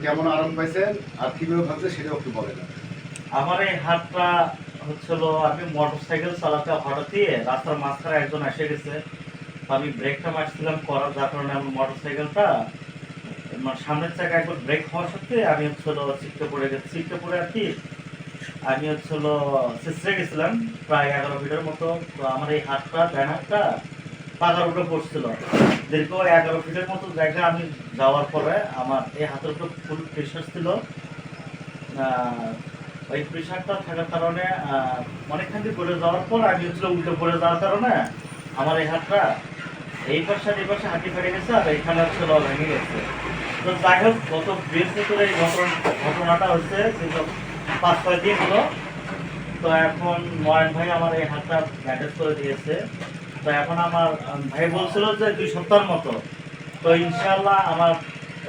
কেমন আরাম পাইছেন আর কিভাবে ভাবছে সেটাও একটু বলেন। আমার এই হাতটা হচ্ছিল, আমি মোটরসাইকেল চালাতে হঠাৎই রাস্তার মাঝখানে একজন এসে গেছে। তো আমি ব্রেকটা মারছিলাম করার, যার কারণে আমার মোটরসাইকেলটা সামনের চাকা একবার ব্রেক হওয়ার সাথে আমি হচ্ছিল ছিটকে পড়ে আর কি আমি হচ্ছিল ছিঁচড়ে গেছিলাম প্রায় 11 ফিটের মতো। তো আমার এই হাতটা ডান হাতটা পাকার উপরে পড়ছিল। দীর্ঘ 11 ফিটের মতো জায়গা আমি যাওয়ার পরে আমার এই হাতের উপর ফুল প্রেশার ছিল। আহ, ওই প্রেশারটা থাকার কারণে অনেকখান দিয়ে পড়ে যাওয়ার পর আমি হচ্ছিল উল্টে পড়ে যাওয়ার কারণে আমার এই হাতটা এই পাশে হাঁটি ফেটে গেছে আর এইখানে হচ্ছে ভেঙে গেছে। তো যাই হোক, গত বৃহস্পতিবার এই ঘটনাটা হচ্ছে কিন্তু 5-6 দিন হলো। তো এখন ময়ন ভাই আমার এই হাতটা ব্যান্ডেজ করে দিয়েছে। তো এখন আমার ভাই বলছিল যে 2 সপ্তাহের মতো। তো ইনশাআল্লাহ আমার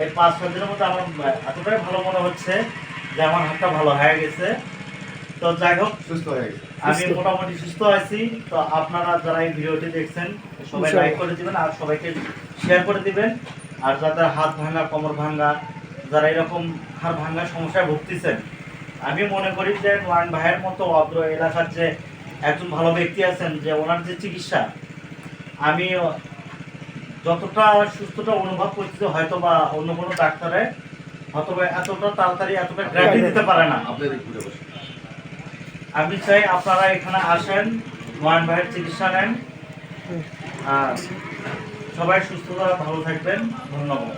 এই 5-6 দিনের মধ্যে আমার এতটাই ভালো মনে হচ্ছে যে আমার হাতটা ভালো হয়ে গেছে। তো যাই হোক, সুস্থ হয়ে গেছে। আমি মোটামুটি সুস্থ আছি। তো আপনারা যারা এই ভিডিওটি দেখছেন সবাই লাইক করে দিবেন আর সবাইকে শেয়ার করে দিবেন। আর যাদের হাত ভাঙা, কোমর ভাঙা, যারা এরকম হাড় ভাঙার সমস্যায় ভুগতেছেন, আমি মনে করি যে নয়ন ভাইয়ের মতো অগ্র এলাকার যে একজন ভালো ব্যক্তি আছেন, যে ওনার যে চিকিৎসা, আমি যতটা সুস্থতা অনুভব করছি হয়তো বা অন্য কোনো ডাক্তারে হয়তো বা এতটা তাড়াতাড়ি এতটা গ্যারান্টি দিতে পারে না। আপনাদের ঘুরে বসে আমি চাই আপনারা এখানে আসেন, নয়ন ভাইয়ের চিকিৎসা নেন। আর সবাই সুস্থতা ভালো থাকবেন। ধন্যবাদ।